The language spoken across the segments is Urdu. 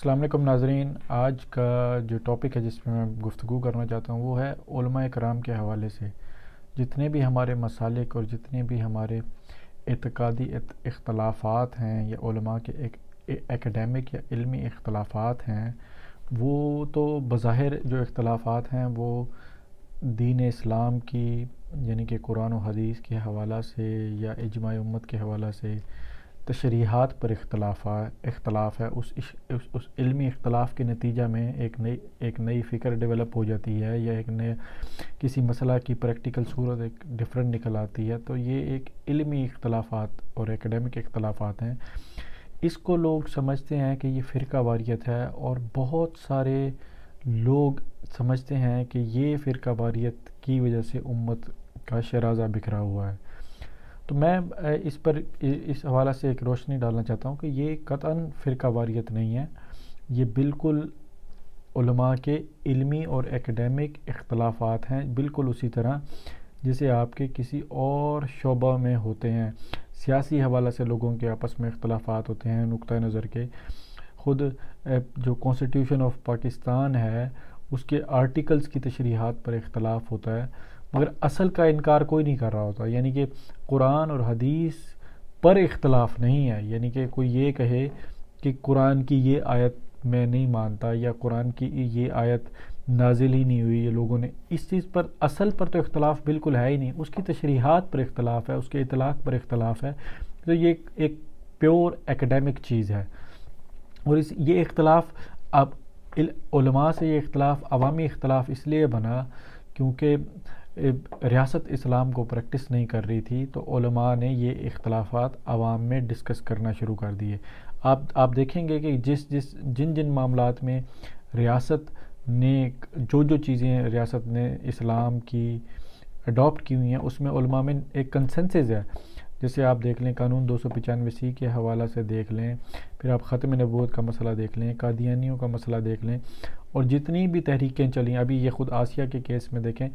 السلام علیکم ناظرین، آج کا جو ٹاپک ہے جس پہ میں گفتگو کرنا چاہتا ہوں وہ ہے علماء کرام کے حوالے سے جتنے بھی ہمارے مسالک اور جتنے بھی ہمارے اعتقادی اختلافات ہیں یا علماء کے ایک ایکڈیمک یا علمی اختلافات ہیں، وہ تو بظاہر جو اختلافات ہیں وہ دین اسلام کی یعنی کہ قرآن و حدیث کے حوالہ سے یا اجماع امت کے حوالہ سے تشریحات پر اختلاف ہے۔ اس علمی اختلاف کے نتیجہ میں ایک نئی فکر ڈیولپ ہو جاتی ہے یا ایک نئے کسی مسئلہ کی پریکٹیکل صورت ایک ڈیفرنٹ نکل آتی ہے، تو یہ ایک علمی اختلافات اور ایکڈیمک اختلافات ہیں۔ اس کو لوگ سمجھتے ہیں کہ یہ فرقہ واریت ہے، اور بہت سارے لوگ سمجھتے ہیں کہ یہ فرقہ واریت کی وجہ سے امت کا شرازہ بکھرا ہوا ہے۔ تو میں اس حوالہ سے ایک روشنی ڈالنا چاہتا ہوں کہ یہ قطعاً فرقہ واریت نہیں ہے، یہ بالکل علماء کے علمی اور ایکڈیمک اختلافات ہیں، بالکل اسی طرح جسے آپ کے کسی اور شعبہ میں ہوتے ہیں۔ سیاسی حوالہ سے لوگوں کے آپس میں اختلافات ہوتے ہیں نقطہ نظر کے، خود جو کانسٹیٹیوشن آف پاکستان ہے اس کے آرٹیکلز کی تشریحات پر اختلاف ہوتا ہے، مگر اصل کا انکار کوئی نہیں کر رہا ہوتا، یعنی کہ قرآن اور حدیث پر اختلاف نہیں ہے۔ یعنی کہ کوئی یہ کہے کہ قرآن کی یہ آیت میں نہیں مانتا یا قرآن کی یہ آیت نازل ہی نہیں ہوئی، یہ لوگوں نے اس چیز پر اصل پر تو اختلاف بالکل ہے ہی نہیں، اس کی تشریحات پر اختلاف ہے، اس کے اطلاق پر اختلاف ہے۔ تو یہ ایک پیور ایکڈیمک چیز ہے، اور یہ اختلاف اب علماء سے یہ اختلاف عوامی اختلاف اس لیے بنا کیونکہ ریاست اسلام کو پریکٹس نہیں کر رہی تھی، تو علماء نے یہ اختلافات عوام میں ڈسکس کرنا شروع کر دیے۔ آپ دیکھیں گے کہ جن معاملات میں ریاست نے جو چیزیں ریاست نے اسلام کی اڈاپٹ کی ہوئی ہیں اس میں علماء میں ایک کنسنسس ہے۔ جیسے آپ دیکھ لیں قانون 295 کے حوالہ سے دیکھ لیں، پھر آپ ختم نبوت کا مسئلہ دیکھ لیں، قادیانیوں کا مسئلہ دیکھ لیں، اور جتنی بھی تحریکیں چلیں، ابھی یہ خود آسیہ کے کیس میں دیکھیں،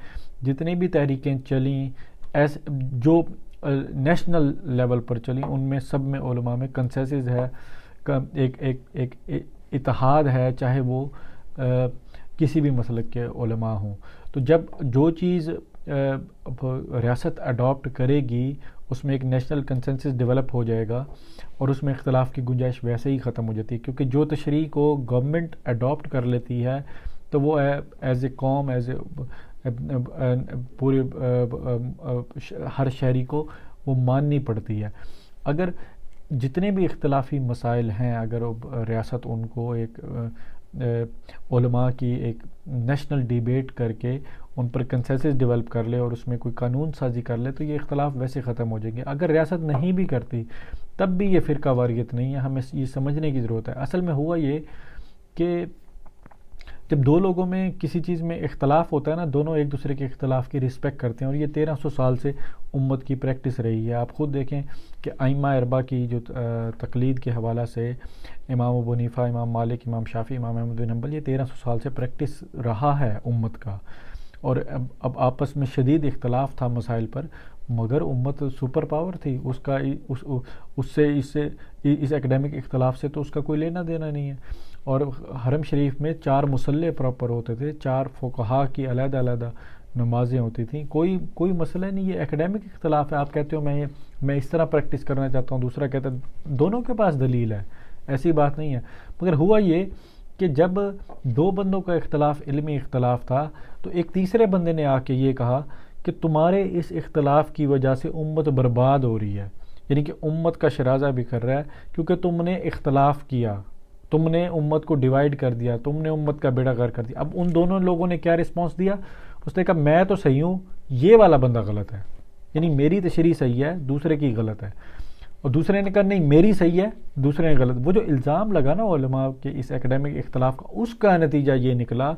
جتنی بھی تحریکیں چلیں جو نیشنل لیول پر چلیں، ان میں سب میں علماء میں کنسنسس ہے، ایک اتحاد ہے، چاہے وہ کسی بھی مسلک کے علماء ہوں۔ تو جب جو چیز ریاست اڈاپٹ کرے گی اس میں ایک نیشنل کنسنسس ڈیولپ ہو جائے گا، اور اس میں اختلاف کی گنجائش ویسے ہی ختم ہو جاتی ہے، کیونکہ جو تشریع کو گورنمنٹ اڈاپٹ کر لیتی ہے تو وہ ایز اے قوم، پورے ہر شہری کو وہ ماننی پڑتی ہے۔ اگر جتنے بھی اختلافی مسائل ہیں، اگر ریاست ان کو ایک علماء کی ایک نیشنل ڈیبیٹ کر کے ان پر کنسنسس ڈیولپ کر لے اور اس میں کوئی قانون سازی کر لے تو یہ اختلاف ویسے ختم ہو جائیں گے۔ اگر ریاست نہیں بھی کرتی تب بھی یہ فرقہ واریت نہیں ہے، ہمیں یہ سمجھنے کی ضرورت ہے۔ اصل میں ہوا یہ کہ جب دو لوگوں میں کسی چیز میں اختلاف ہوتا ہے نا، دونوں ایک دوسرے کے اختلاف کی رسپیکٹ کرتے ہیں، اور یہ 1300 سال سے امت کی پریکٹس رہی ہے۔ آپ خود دیکھیں کہ ائمہ اربعہ کی جو تقلید کے حوالہ سے امام ابو حنیفہ، امام مالک، امام شافعی، امام احمد بن حنبل، یہ 1300 سال سے پریکٹس رہا ہے امت کا، اور اب آپس میں شدید اختلاف تھا مسائل پر، مگر امت سپر پاور تھی، اس ایکڈیمک اختلاف سے تو اس کا کوئی لینا دینا نہیں ہے۔ اور حرم شریف میں 4 مصلے پراپر ہوتے تھے، 4 فقہا کی علیحدہ علیحدہ نمازیں ہوتی تھیں، کوئی مسئلہ نہیں۔ یہ ایکڈیمک اختلاف ہے، آپ کہتے ہو میں اس طرح پریکٹس کرنا چاہتا ہوں، دوسرا کہتا ہے، دونوں کے پاس دلیل ہے، ایسی بات نہیں ہے۔ مگر ہوا یہ کہ جب 2 بندوں کا اختلاف علمی اختلاف تھا تو ایک تیسرے بندے نے آ کے یہ کہا کہ تمہارے اس اختلاف کی وجہ سے امت برباد ہو رہی ہے، یعنی کہ امت کا شرازہ بکھر رہا ہے، کیونکہ تم نے اختلاف کیا، تم نے امت کو ڈیوائیڈ کر دیا، تم نے امت کا بیڑا غرق کر دیا۔ اب ان دونوں لوگوں نے کیا رسپانس دیا؟ اس نے کہا میں تو صحیح ہوں، یہ والا بندہ غلط ہے، یعنی میری تشریح صحیح ہے، دوسرے کی غلط ہے، اور دوسرے نے کہا نہیں میری صحیح ہے، دوسرے نے غلط۔ وہ جو الزام لگا نا علماء کے اس ایکڈیمک اختلاف کا، اس کا نتیجہ یہ نکلا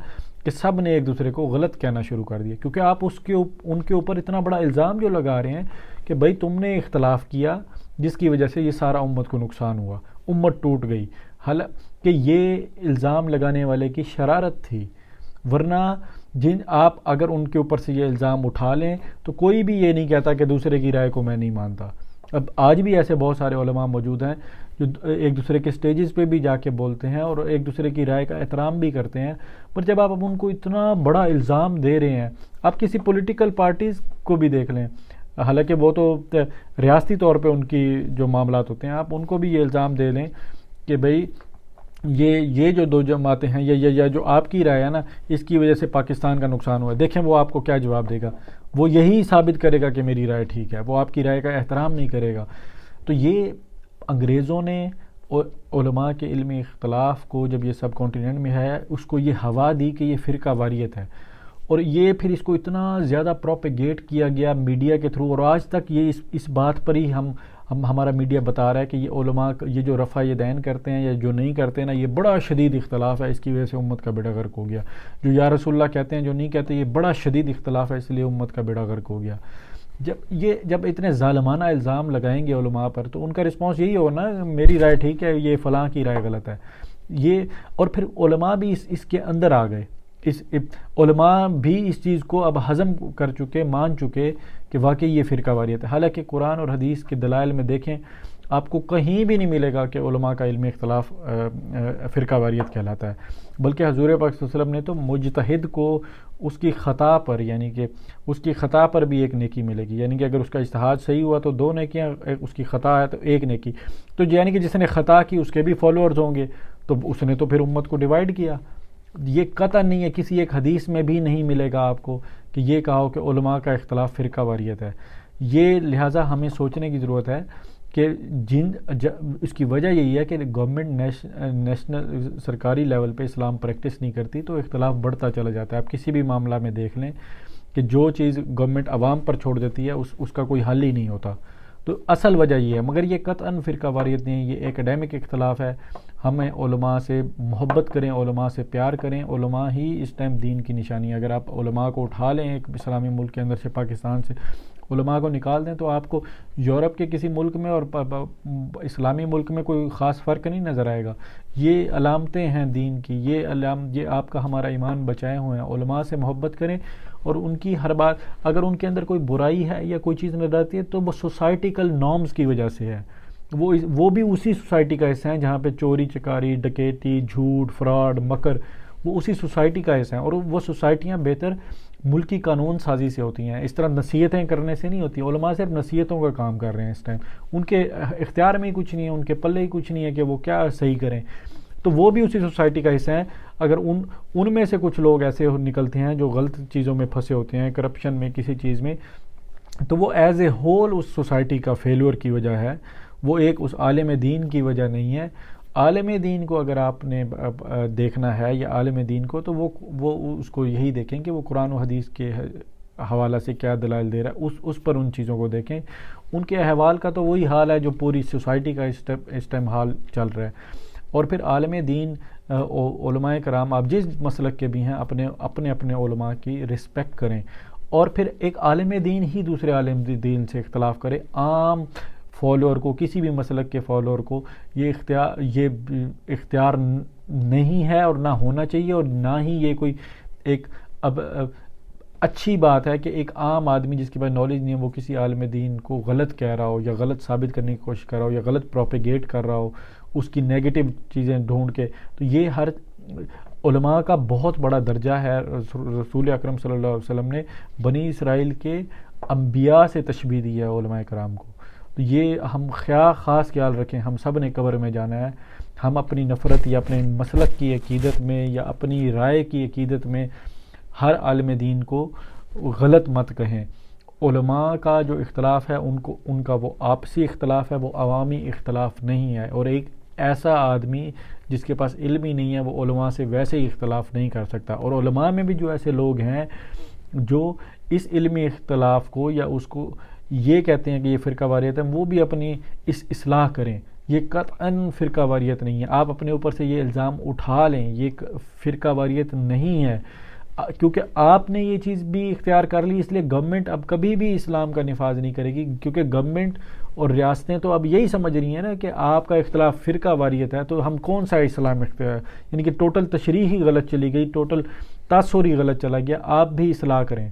کہ سب نے ایک دوسرے کو غلط کہنا شروع کر دیا، کیونکہ آپ ان کے اوپر اتنا بڑا الزام جو لگا رہے ہیں کہ بھائی تم نے اختلاف کیا جس کی وجہ سے یہ سارا امت کو نقصان ہوا، امت ٹوٹ گئی، حالانکہ یہ الزام لگانے والے کی شرارت تھی، ورنہ آپ اگر ان کے اوپر سے یہ الزام اٹھا لیں تو کوئی بھی یہ نہیں کہتا کہ دوسرے کی رائے کو میں نہیں مانتا، اب آج بھی ایسے بہت سارے علماء موجود ہیں جو ایک دوسرے کے سٹیجز پہ بھی جا کے بولتے ہیں اور ایک دوسرے کی رائے کا احترام بھی کرتے ہیں، پر جب آپ ان کو اتنا بڑا الزام دے رہے ہیں، آپ کسی پولیٹیکل پارٹیز کو بھی دیکھ لیں، حالانکہ وہ تو ریاستی طور پہ ان کی جو معاملات ہوتے ہیں، آپ ان کو بھی یہ الزام دے لیں کہ بھئی یہ جو دو جماعتیں ہیں یا جو آپ کی رائے ہے نا، اس کی وجہ سے پاکستان کا نقصان ہوا ہے، دیکھیں وہ آپ کو کیا جواب دے گا۔ وہ یہی ثابت کرے گا کہ میری رائے ٹھیک ہے، وہ آپ کی رائے کا احترام نہیں کرے گا۔ تو یہ انگریزوں نے علماء کے علمی اختلاف کو، جب یہ سب کانٹیننٹ میں ہے، اس کو یہ ہوا دی کہ یہ فرقہ واریت ہے، اور یہ پھر اس کو اتنا زیادہ پروپیگیٹ کیا گیا میڈیا کے تھرو، اور آج تک یہ اس بات پر ہی ہمارا میڈیا بتا رہا ہے کہ یہ علماء یہ جو رفع یدین کرتے ہیں یا جو نہیں کرتے ہیں نا، یہ بڑا شدید اختلاف ہے، اس کی وجہ سے امت کا بیڑا غرق ہو گیا۔ جو یا رسول اللہ کہتے ہیں جو نہیں کہتے، یہ بڑا شدید اختلاف ہے، اس لیے امت کا بیڑا غرق ہو گیا۔ جب اتنے ظالمانہ الزام لگائیں گے علماء پر، تو ان کا رسپانس یہی ہوگا نا، میری رائے ٹھیک ہے، یہ فلاں کی رائے غلط ہے۔ اور پھر علماء بھی اس کے اندر آ گئے، علماء بھی اس چیز کو اب ہضم کر چکے، مان چکے کہ واقعی یہ فرقہ واریت ہے۔ حالانکہ قرآن اور حدیث کے دلائل میں دیکھیں، آپ کو کہیں بھی نہیں ملے گا کہ علماء کا علمی اختلاف فرقہ واریت کہلاتا ہے، بلکہ حضور پاک صلی اللہ علیہ وسلم نے تو مجتہد کو اس کی خطا پر، یعنی کہ اس کی خطا پر بھی ایک نیکی ملے گی، یعنی کہ اگر اس کا اجتہاد صحیح ہوا تو 2 نیکیاں، اس کی خطا ہے تو 1 نیکی، تو یعنی کہ جس نے خطا کی اس کے بھی فالوورز ہوں گے، تو اس نے تو پھر امت کو ڈیوائیڈ کیا۔ یہ قطع نہیں ہے، کسی ایک حدیث میں بھی نہیں ملے گا آپ کو کہ یہ کہا ہو کہ علماء کا اختلاف فرقہ واریت ہے۔ یہ لہٰذا ہمیں سوچنے کی ضرورت ہے کہ اس کی وجہ یہی ہے کہ گورنمنٹ نیشنل سرکاری لیول پہ اسلام پریکٹس نہیں کرتی، تو اختلاف بڑھتا چلا جاتا ہے۔ آپ کسی بھی معاملہ میں دیکھ لیں کہ جو چیز گورنمنٹ عوام پر چھوڑ دیتی ہے اس کا کوئی حل ہی نہیں ہوتا۔ تو اصل وجہ یہ ہے، مگر یہ قطعاً فرقہ واریت نہیں، یہ ایکڈیمک اختلاف ہے۔ ہمیں علماء سے محبت کریں، علماء سے پیار کریں، علماء ہی اس ٹائم دین کی نشانی ہے۔ اگر آپ علماء کو اٹھا لیں ایک اسلامی ملک کے اندر سے، پاکستان سے علماء کو نکال دیں، تو آپ کو یورپ کے کسی ملک میں اور اسلامی ملک میں کوئی خاص فرق نہیں نظر آئے گا۔ یہ علامتیں ہیں دین کی، یہ آپ کا ہمارا ایمان بچائے ہوئے ہیں۔ علماء سے محبت کریں، اور ان کی ہر بات، اگر ان کے اندر کوئی برائی ہے یا کوئی چیز نظر آتی ہے تو وہ سوسائٹیکل نارمز کی وجہ سے ہے، وہ بھی اسی سوسائٹی کا حصہ ہیں جہاں پہ چوری چکاری، ڈکیتی، جھوٹ، فراڈ، مکر، وہ اسی سوسائٹی کا حصہ ہیں، اور وہ سوسائٹیاں بہتر ملکی قانون سازی سے ہوتی ہیں، اس طرح نصیحتیں کرنے سے نہیں ہوتی۔ علماء صرف نصیحتوں کا کام کر رہے ہیں اس ٹائم، ان کے اختیار میں ہی کچھ نہیں ہے، ان کے پلے ہی کچھ نہیں ہے کہ وہ کیا صحیح کریں، تو وہ بھی اسی سوسائٹی کا حصہ ہیں۔ اگر ان میں سے کچھ لوگ ایسے نکلتے ہیں جو غلط چیزوں میں پھنسے ہوتے ہیں، کرپشن میں، کسی چیز میں، تو وہ ایز اے ہول اس سوسائٹی کا فیلور کی وجہ ہے، وہ ایک اس عالم دین کی وجہ نہیں ہے۔ عالم دین کو اگر آپ نے دیکھنا ہے یا عالم دین کو، تو وہ اس کو یہی دیکھیں کہ وہ قرآن و حدیث کے حوالہ سے کیا دلائل دے رہا ہے، اس پر ان چیزوں کو دیکھیں۔ ان کے احوال کا تو وہی حال ہے جو پوری سوسائٹی کا اس ٹائم حال چل رہا ہے۔ اور پھر عالم دین، علماء کرام، آپ جس مسلک کے بھی ہیں، اپنے علماء کی رسپیکٹ کریں، اور پھر ایک عالم دین ہی دوسرے عالم دین سے اختلاف کرے۔ عام فالوور کو، کسی بھی مسلک کے فالوور کو یہ اختیار نہیں ہے اور نہ ہونا چاہیے، اور نہ ہی یہ کوئی ایک اچھی بات ہے کہ ایک عام آدمی جس کے پاس نالج نہیں ہے، وہ کسی عالم دین کو غلط کہہ رہا ہو یا غلط ثابت کرنے کی کوشش کر رہا ہو یا غلط پروپیگیٹ کر رہا ہو، اس کی نیگیٹو چیزیں ڈھونڈ کے۔ تو یہ ہر علماء کا بہت بڑا درجہ ہے۔ رسول اکرم صلی اللہ علیہ وسلم نے بنی اسرائیل کے انبیاء سے تشبیہ دی ہے علماء کرام کو۔ تو یہ ہم خاص خیال رکھیں، ہم سب نے قبر میں جانا ہے، ہم اپنی نفرت یا اپنے مسلک کی عقیدت میں یا اپنی رائے کی عقیدت میں ہر عالم دین کو غلط مت کہیں۔ علماء کا جو اختلاف ہے ان کا وہ آپسی اختلاف ہے، وہ عوامی اختلاف نہیں ہے، اور ایک ایسا آدمی جس کے پاس علم ہی نہیں ہے وہ علماء سے ویسے ہی اختلاف نہیں کر سکتا۔ اور علماء میں بھی جو ایسے لوگ ہیں جو اس علمی اختلاف کو یا اس کو یہ کہتے ہیں کہ یہ فرقہ واریت ہے، وہ بھی اپنی اصلاح کریں۔ یہ قطعاً فرقہ واریت نہیں ہے، آپ اپنے اوپر سے یہ الزام اٹھا لیں، یہ فرقہ واریت نہیں ہے، کیونکہ آپ نے یہ چیز بھی اختیار کر لی، اس لیے گورنمنٹ اب کبھی بھی اسلام کا نفاذ نہیں کرے گی، کیونکہ گورنمنٹ اور ریاستیں تو اب یہی سمجھ رہی ہیں نا کہ آپ کا اختلاف فرقہ واریت ہے، تو ہم کون سا اسلام اختیار، یعنی کہ ٹوٹل تشریح ہی غلط چلی گئی، ٹوٹل تاثر ہی غلط چلا گیا، آپ بھی اصلاح کریں۔